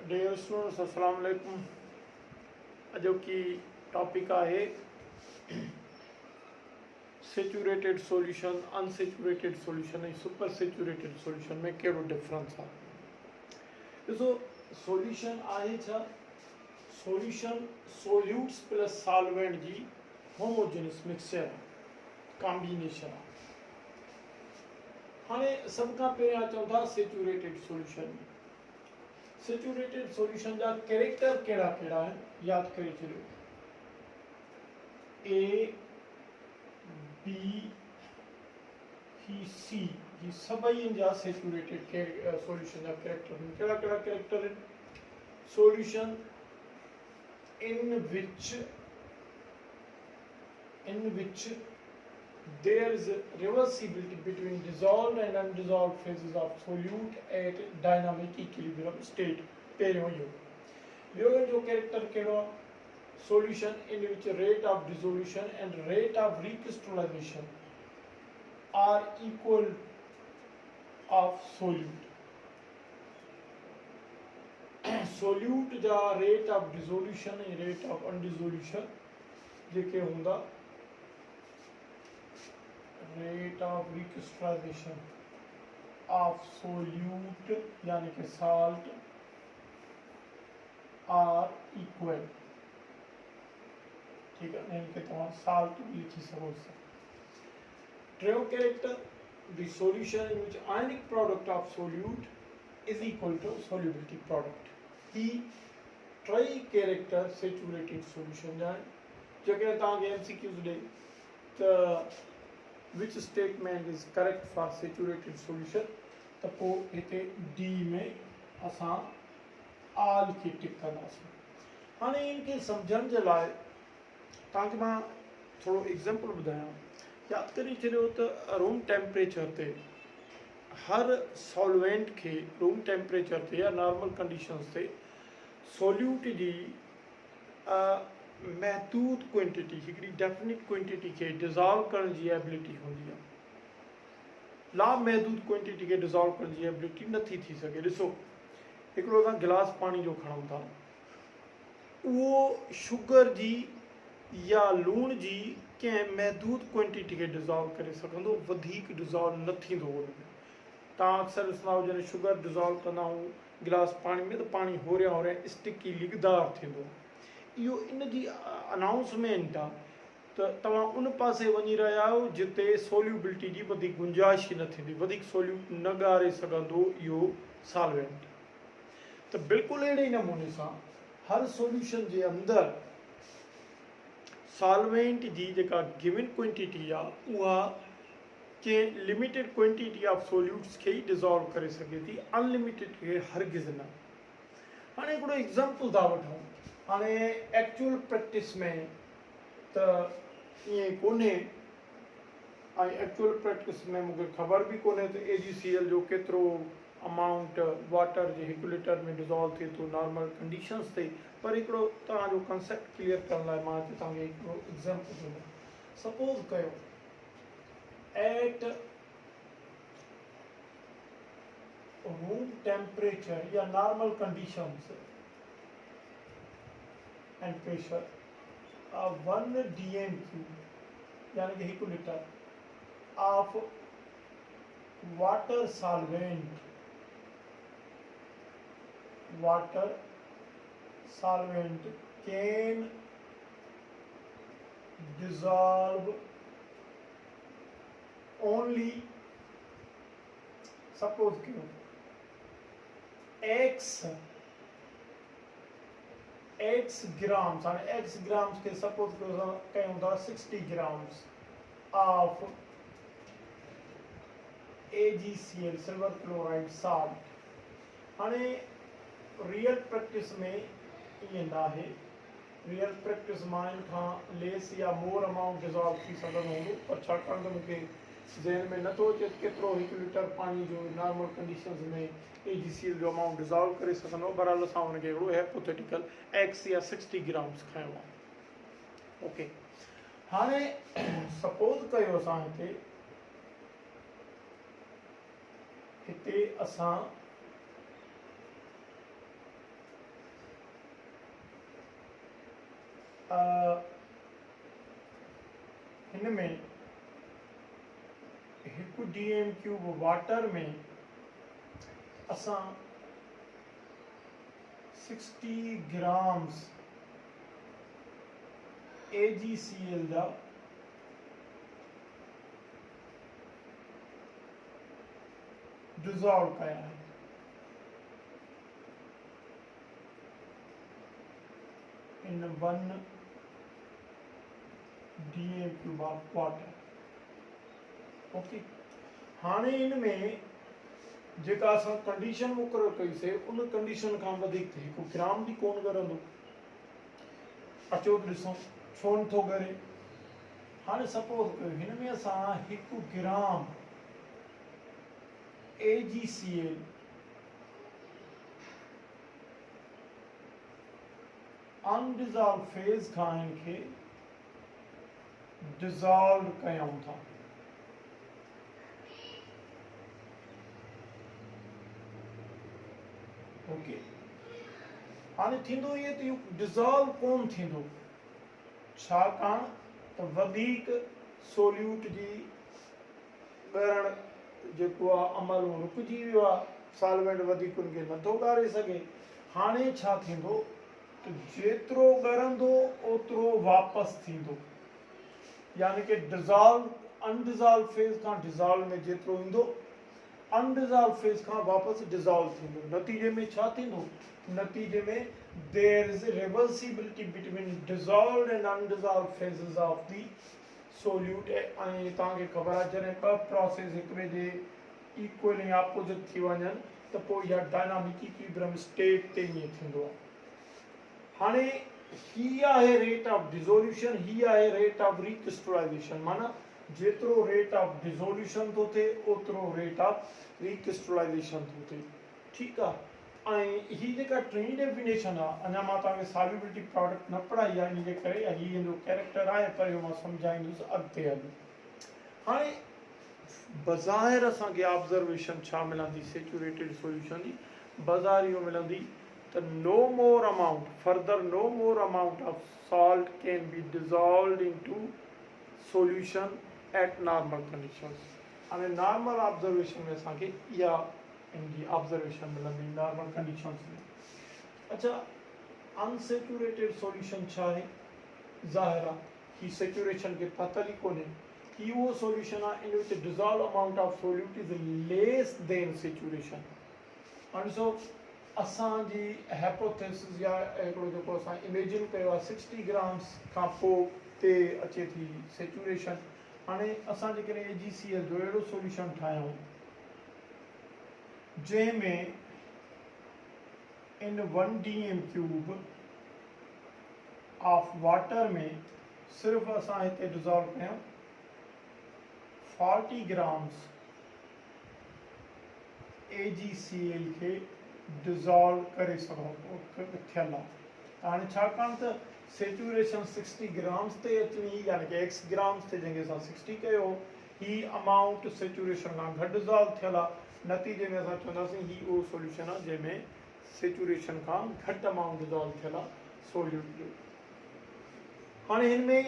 Dear students अस्सलाम वालेकुम। अॼु की टॉपिक आहे सेचुरेटेड सॉल्यूशन, अनसेचुरेटेड सॉल्यूशन ऐं सुपर सेचुरेटेड सॉल्यूशन में कहिड़ो डिफरेंस आहे। ॾिसो, सॉल्यूशन आहे छा? सॉल्यूशन सोल्यूट्स प्लस सॉल्वेंट जी होमोजेनियस मिक्सचर आहे, कॉम्बिनेशन आहे। हाणे सभ खां पहिरियां चऊं था सेचुरेटेड सॉल्यूशन। सेचुरेटेड सॉल्यूशन जा कैरेक्टर कहिड़ा कहिड़ा आहिनि यादि करे छॾियो। ए बी सी जी सभई जा सेचुरेटेड सॉल्यूशन जा कैरेक्टर आहिनि। कहिड़ा कहिड़ा कैरेक्टर आहिनि? Solution in which there is a reversibility between dissolved and undissolved phases of solute at dynamic equilibrium state। पहिरियों इहो। ॿियो जो कैरेक्टर कहिड़ो? solution in which rate of dissolution and rate of recrystallization are equal of solute। Solute जा rate of dissolution ऐं rate of अनडिसोल्यूशन जेके हूंदा, rate of recrystallisation of solute यानी कि साल्ट आर इक्वल। ठीक है, यानी कि तव्हां साल्ट भी लिखी सघो। टियों character, the solution in which ionic product of solute is equal to solubility product. ही टई कैरेक्टर सेचुरेटेड सॉल्यूशन जा आहिनि। जेकॾहिं तव्हांखे MCQs ॾे त which statement is correct for saturated solution, त पोइ हिते डी में असां आल खे टिक कंदासीं। हाणे इनखे सम्झण जे लाइ तव्हांखे मां थोरो एग्ज़ाम्पल ॿुधायां। यादि करे छॾियो त रूम टेम्परेचर ते हर सॉल्वेंट खे रूम टेम्परेचर ते या नॉर्मल कंडीशंस ते सोल्यूट जी महदूद क्वांटिटी, हिकिड़ी डेफिनिट क्वांटिटी खे डिज़ॉल्व करण जी एबिलिटी हूंदी आहे। लामहदूद क्वांटिटी खे डिज़ॉल्व करण जी एबिलिटी नथी थी सघे। ॾिसो, हिकिड़ो असां गिलास पाणी जो खणूं था, उहो शुगर जी या लूण जी कंहिं महदूद क्वांटिटी खे डिज़ॉल्व करे सघंदो, वधीक डिज़ॉल्व न थींदो उन में। तव्हां अक्सर ॾिसंदा हुओ जॾहिं शुगर डिज़ॉल्व कंदा आहियूं गिलास पाणी में, त पाणी होरिया होरिया स्टिकी लिगदार थींदो। इहो इन जी अनाउंसमेंट आहे त तव्हां उन पासे वञी रहिया आहियो जिते सोल्यूबिलिटी जी वधीक गुंजाइश ई न थींदी, वधीक सोल्यूट न ॻारे सघंदो इहो सॉल्वेंट। त बिल्कुलु अहिड़े ई नमूने सां हर सॉल्यूशन जे अंदरि सॉल्वेंट जी जेका गिवन क्वांटिटी आहे उहा कंहिं लिमिटेड क्वांटिटी ऑफ सोल्यूट्स खे ई डिज़ॉल्व करे सघे थी, अनलिमिटेड खे हरगिज़ न। हाणे हिकिड़ो एग्ज़ाम्पल था वठूं। हाणे एक्चुअल प्रैक्टिस में त ईअं कोन्हे, ऐं एक्चुअल प्रैक्टिस में मूंखे ख़बर बि कोन्हे त AgCl जो केतिरो अमाउंट वाटर जे 1 लीटर में डिज़ॉल्व थिए थो नॉर्मल कंडीशंस ते। पर हिकिड़ो तव्हांजो कंसेप्ट क्लियर करण लाइ मां हिते तव्हांखे हिकिड़ो एग्ज़ाम्पल ॾिनो। सपोज़ कयो at room temperature या normal conditions and pressure 1 dm³ यानी कि 1 litre of water solvent can dissolve only, suppose क्यों x ग्राम्स, हाणे x ग्राम्स के सपोज कयूं था 60 grams of AgCl silver chloride salt. हाणे रियल प्रैक्टिस में ईअं न आहे। रियल प्रैक्टिस मां इन खां लेस या मोर अमाउंट डिज़ॉल्व थी सघंदो हूंदो, पर छाकाणि त मूंखे ज़हन में नथो अचे केतिरो 1 लीटर पाणी जो नॉर्मल कंडीशंस में AgCl जो अमाउंट डिज़ॉल्व करे सघंदो। बहरहाल असां हुनखे हिकिड़ो हाइपोथेटिकल x या 60 ग्राम्स खयो आहे। ओके, हाणे सपोज कयो असां हिते असां हिन में हिकु DM क्यूब वाटर में असां 60 ग्राम्स AgCl जा डिज़ोल्व कया आहिनि। in 1 DM cube of water। Okay, हाणे इन में जेका असां कंडीशन मुक़ररु कईसीं उन कंडीशन खां वधीक त हिकु ग्राम बि कोन ॻरंदो। अचो त ॾिसूं छो नथो ॻरे। हाणे सपोज़ कयो हिन में असां हिकु ग्राम AgCl अनडिज़ॉल्व फेज़ खां हिन खे डिज़ॉल्व कयूं था। ओके, हाणे थींदो इहो त इहो डिज़ॉल्व कोन थींदो, छाकाणि त वधीक सोल्यूट जी ॻरण जेको आहे अमल रुकिजी वियो आहे, सॉल्वेंट वधीक उनखे नथो ॻारे सघे। हाणे छा थींदो त जेतिरो ॻरंदो ओतिरो वापसि थींदो, यानी कि डिज़ॉल्व अनडिज़ॉल्व फेज़ खां डिज़ॉल्व में जेतिरो ईंदो अनडिज़ॉल्व फेज़ खां वापसि डिज़ॉल्व थींदो। नतीजे में छा थींदो? नतीजे में there is reversibility between dissolved and undissolved phases of the solute. ऐं तव्हांखे ख़बर आहे जॾहिं ॿ प्रोसेस हिक ॿिए जे इक्वल ऐं ऑपोजिट थी वञनि त पोइ इहा डायनामिक इक्विलिब्रियम स्टेट ते ईअं थींदो आहे। हाणे ही आहे रेट ऑफ डिज़ोल्यूशन, ही आहे रेट ऑफ रिक्रिस्टलाइजेशन। माना जेतिरो रेट ऑफ डिज़ोल्यूशन थो थिए ओतिरो रेट ऑफ रिक्रिस्टलाइजेशन थो थिए। ठीकु आहे। ऐं ही जेका टी डेफिनेशन आहे, अञा मां तव्हांखे सॉल्युबिलिटी प्रोडक्ट न पढ़ाई आहे, इन जे करे हीअ जो कैरेक्टर आहे पर इहो मां सम्झाईंदुसि अॻिते हली। हाणे बज़ाहिर असांखे ऑब्ज़र्वेशन छा मिलंदी सेचुरेटेड सॉल्यूशन जी? बज़ाहिर इहो मिलंदी त no more amount, further no more amount of salt can be dissolved into solution at normal conditions। हाणे नॉर्मल ऑब्ज़र्वेशन में असांखे इहा इनकी ऑब्ज़र्वेशन मिलंदी नॉर्मल कंडीशंस में। अच्छा, अनसेचुरेटेड सॉल्यूशन छा आहे? ज़ाहिर आहे ही सेचुरेशन खे पतल ई कोन्हे। ही उहो सॉल्यूशन आहे in which dissolve amount of solute is less than saturation. हाणे ॾिसो असांजी हाइपोथेसिस या हिकिड़ो जेको असां इमेजिन कयो आहे 60 ग्राम्स खां पोइ ते अचे थी सेचुरेशन। हाणे असां जेकॾहिं AgCl जो अहिड़ो सॉल्यूशन ठाहियूं जंहिंमें इन 1 DM क्यूब ऑफ वाटर में सिर्फ़ु असां हिते डिज़ॉल्व कयूं 40 ग्राम्स AgCl खे डिज़ॉल्व करे सघूं थियल आहे। हाणे छाकाणि त सेचुरेशन 60 ग्राम्स ते अचणी, यानी कि x ग्राम्स ते जंहिंखे असां 60 कयो, ही अमाउंट सेचुरेशन खां घटि डिज़ॉल्व थियल आहे। नतीजे में असां चवंदासीं ही उहो सॉल्यूशन आहे जंहिंमें सेचुरेशन खां घटि अमाउंट डिज़ॉल्व थियल आहे सोल्यूट जो। हाणे हिन में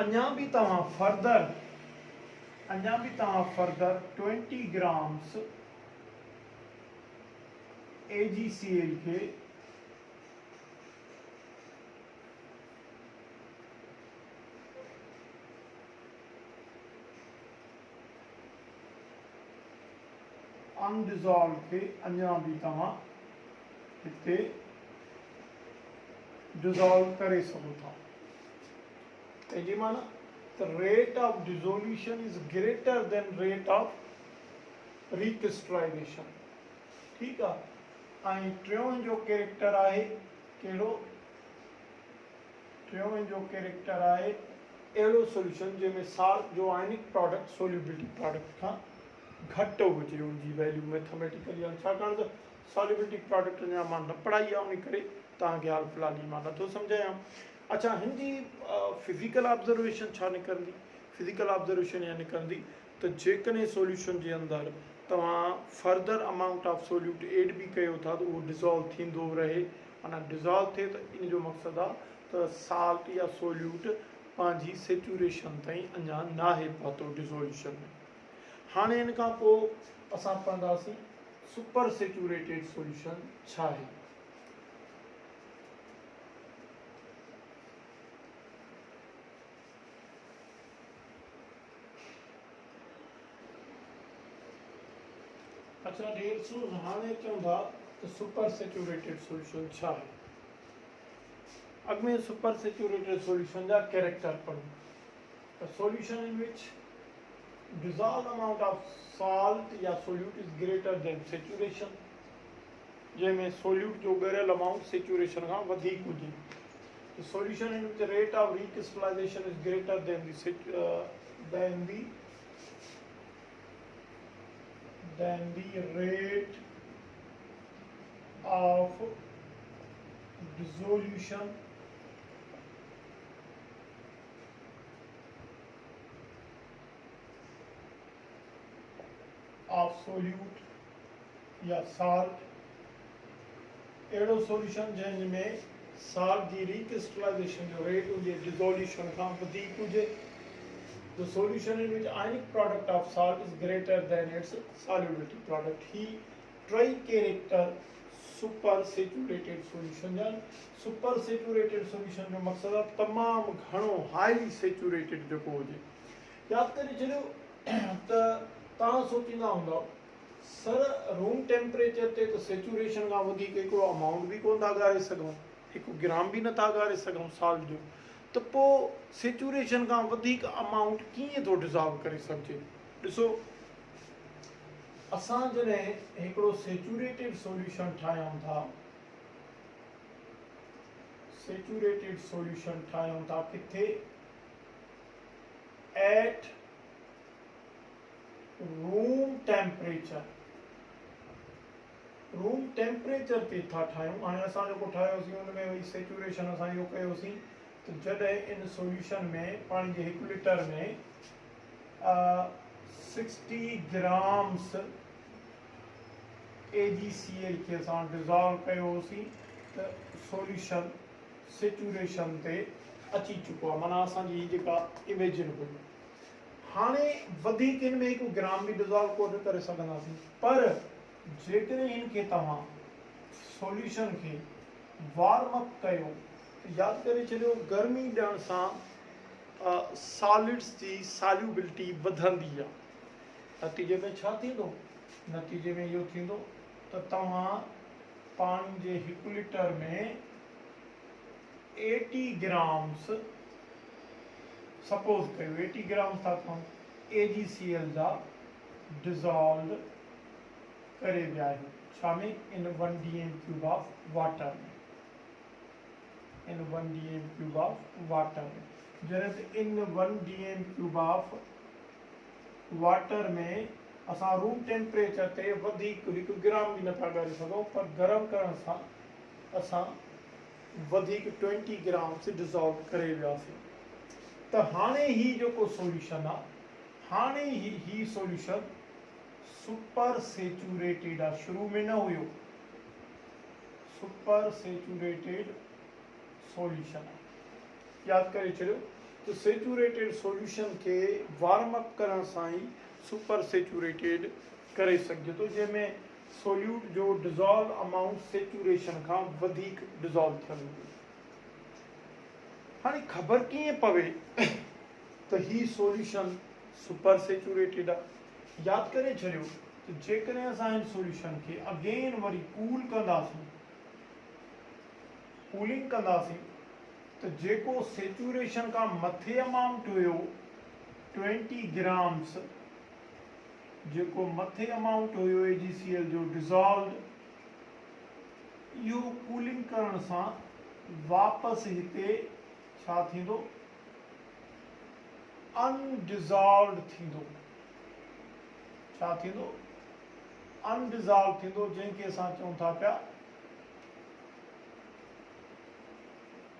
अञा बि तव्हां फर्दर 20 ग्राम्स AgCl खे अनडिज़ॉल्व खे अञा बि तव्हां हिते डिज़ॉल्व करे सघो था। तंहिंजी माना त rate of dissolution is greater than rate of recrystallisation. ठीकु आहे। ऐं टियों जो कैरेक्टर आहे कहिड़ो? टियों जो कैरेक्टर आहे अहिड़ो सॉल्यूशन जंहिंमें साल्ट जो आयनिक प्रोडक्ट सोल्युबिलिटी प्रोडक्ट खां घटि हुजे उनजी वैल्यू मैथमेटिकली। छाकाणि त सॉल्युबिलिटी प्रोडक्ट अञा मां न पढ़ाई आहे, उन करे तव्हांखे हाल फ़िलहाल ई मां नथो सम्झायां। अच्छा, हिन जी फिज़िकल ऑब्ज़र्वेशन छा निकिरंदी? फिज़िकल ऑब्ज़र्वेशन इहा निकिरंदी त जेकॾहिं सॉल्यूशन जे अंदरि तव्हां further amount of solute add बि कयो था त उहो डिज़ॉल्व थींदो रहे। माना डिज़ॉल्व थिए त इन जो मक़सदु आहे तो साल्ट या सोल्यूट पंहिंजी सेचुरेशन ताईं अञा नाहे पहुतो डिसोल्यूशन में। हाणे इन खां पोइ असां पढ़ंदासीं सुपर सेचुरेटेड सोल्यूशन छा आहे। अच्छा ॾेढ हाणे चऊं था त सुपर सेचुरेटेड सोल्यूशन छा आहे। अॻ में सुपर सेचुरेटेड सोल्यूशन जा कैरेक्टर पढ़ूं। A solution in which dissolved amount of salt या solute is greater than saturation, जंहिंमें solute जो ॻरियल अमाउंट सेचुरेशन खां वधीक हुजे। The solution in which the rate of recrystallization is greater than the rate of dissolution of solute या salt, अहिड़ो solution जंहिंमें salt जी recrystallisation जो रेट हुजे डिसोल्यूशन खां वधीक हुजे। The solution in which ionic product of salt is greater than its solubility product। ही टई कैरेक्टर सुपर सेचुरेटेड सोल्यूशन जा। सुपर सेचुरेटेड सोल्यूशन जो मक़सदु आहे तमामु घणो हाईली सेचुरेटेड जेको हुजे। यादि करे छॾियो त तव्हां सोचींदा हूंदव सर रूम टेम्परेचर ते त सेचुरेशन खां वधीक हिकिड़ो अमाउंट बि कोन था ॻारे सघूं, 1 ग्राम बि नथा ॻारे सघूं साल्ट जो, त पोइ सेचुरेशन खां वधीक अमाउंट कीअं थो डिज़ॉल्व करे सघिजे। ॾिसो असां जॾहिं हिकिड़ो सेचुरेटेड सोल्यूशन ठाहियूं था, सेचुरेटेड सोल्यूशन ठाहियूं था किथे at room temperature, room temperature ते था ठाहियूं। हाणे असां जेको ठाहियोसीं हुन में वरी सेचुरेशन असां इहो कयोसीं त जॾहिं इन सोल्यूशन में पाणी जे 1 लीटर में 60 ग्राम्स AgCl खे असां डिज़ॉल्व कयोसीं त सोल्यूशन सेचुरेशन ते अची चुको आहे, माना असांजी जेका इमेजिन हुई। हाणे वधीक हिन में 1 ग्राम बि डिज़ॉल्व कोन करे सघंदासीं, पर जेकॾहिं हिनखे तव्हां सोल्यूशन खे वार्म अप कयो, यादि करे छॾियो गर्मी ॾियण सां सॉलिड्स जी सॉल्युबिलिटी वधंदी आहे। नतीजे में छा थींदो? नतीजे में इहो थींदो त तव्हां पाणी जे 1 लीटर में 80 ग्राम्स, सपोज कयो 80 ग्राम्स था खणो AgCl जा डिज़ॉल्व करे विया आहियूं। छा में? इन 1 dm³ ऑफ वाटर में, इन 1 dm³ ऑफ वाटर में। जॾहिं त इन 1 dm³ ऑफ वाटर में असां रूम टेम्परेचर ते वधीक 1 ग्राम बि नथा करे सघूं, पर गरम करण सां असां वधीक 20 ग्राम्स डिज़ॉल्व करे वियासीं। त हाणे ही जेको सोल्यूशन आहे, हाणे ही सोल्यूशन सुपर सेचुरेटेड आहे, शुरू में न हुयो। सुपर सेचुरेटेड सोल्यूशन आहे। यादि करे छॾियो त सेचुरेटेड सोल्यूशन खे वार्म अप करण सां ई सुपर सेचुरेटेड करे सघिजे थो, जंहिंमें सोल्यूट जो डिज़ॉल्व अमाउंट सेचुरेशन खां वधीक डिज़ॉल्व थियल हुजे। हाणे ख़बर कीअं पवे त ही सोल्यूशन सुपर सेचुरेटेड आहे। यादि करे छॾियो त जेकॾहिं असां हिन सोल्यूशन खे अगेन वरी कूल कंदासीं, कूलिंग कंदासीं, त जेको सेचुरेशन खां मथे अमाउंट हुयो 20 ग्राम्स, जेको मथे अमाउंट हुयो AgCl जो डिज़ॉल्व, इहो कूलिंग करण सां वापसि हिते छा थींदो? अनडिज़ॉल्व थींदो। छा थींदो? अनडिज़ॉल्व थींदो, जंहिंखे असां चऊं था पिया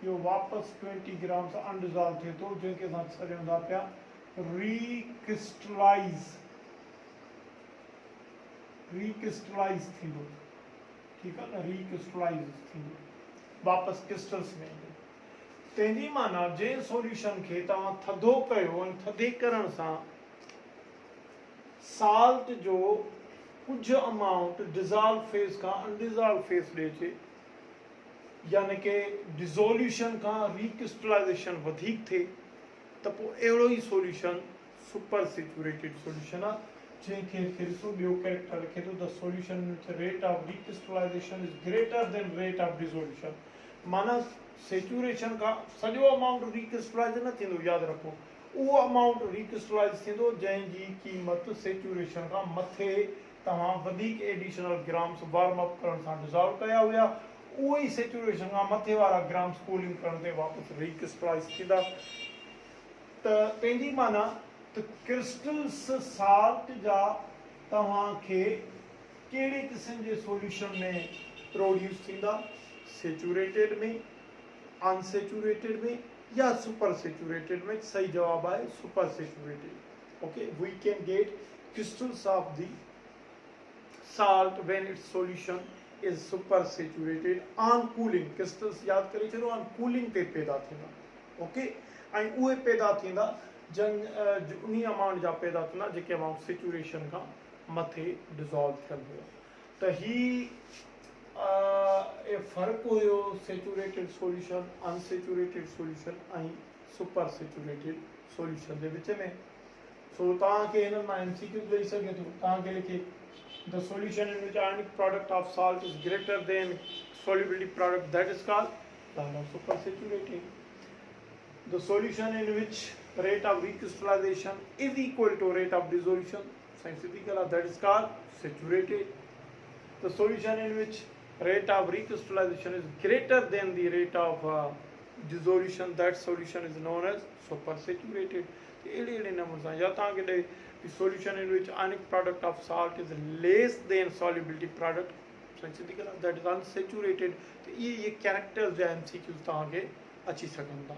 इहो वापसि 20 ग्राम सां अनडिज़ॉल्व थिए थो, जंहिंखे असां चऊं था पिया रिक्रिस्टलाइज़ तंहिंजी माना जंहिं सॉल्यूशन खे तव्हां थधो कयो ऐं थधे करण सां साल्ट जो कुझु अमाउंट डिज़ॉल्व फेज़ खां अनडिज़ॉल्व फेज़ ॾे अचे, यानी कि डिज़ोल्यूशन खां रिक्रिस्टलाइज़ेशन वधीक थिए, त पोइ अहिड़ो ई सॉल्यूशन सुपर सेचुरेटेड सॉल्यूशन आहे, जंहिंखे ॾिसो ॿियो कैरेक्टर लिखे थो the solution rate of recrystallisation is greater than rate of dissolution. माना सेचुरेशन खां सॼो अमाउंट रिक्रिस्टलाइज़ न थींदो, यादि रखो, उहो अमाउंट रिक्रिस्टलाइज़ थींदो जंहिंजी क़ीमत सेचुरेशन खां मथे तव्हां वधीक एडिशनल ग्राम्स वार्म अप करण सां डिज़ॉल्व कया हुआ, उहो ई सेचुरेशन खां मथे वारा ग्राम्स कूलिंग करण ते वापसि रिक्रिस्टलाइज़ थींदा। त पंहिंजी माना त क्रिस्टल्स साल्ट जा तव्हांखे कहिड़े क़िस्म जे सॉल्यूशन में प्रोड्यूस थींदा, सेचुरेटेड में, अनसेचुरेटेड में या सुपर सेचुरेटेड में। सही जवाब आहे super saturated. Okay, we can get crystals of the salt when its solution is super saturated on cooling। crystals याद करे छॾो on cooling ते पैदा थींदा। ओके, ऐं उहे पैदा थींदा उन अमाउंट जा पैदा थींदा जेके अमाउंट सेचुरेशन खां मथे डिज़ॉल्व थियल हुआ। त ही फ़र्क़ु हुयो सेचुरेटेड सॉल्यूशन, अनसेचुरेटेड सॉल्यूशन ऐं सुपर सेचुरेटेड सॉल्यूशन जे विच में। सो तव्हांखे हिन मां MCQ ॾेई सघे थो, तव्हांखे लिखे the solution in which ionic product of salt is greater than solubility product, that is called super saturated। the solution in which rate of recrystallization is equal to rate of dissolution, that is called saturated। the solution in which rate of recrystallization is greater than the rate of dissolution, that solution is known as super saturated। अहिड़े नमूने सां या तव्हांखे ॾे the solution in which ionic product of salt is less than solubility product, that is unsaturated। तो ये characters जो MCQs तव्हांखे अची सघनि था।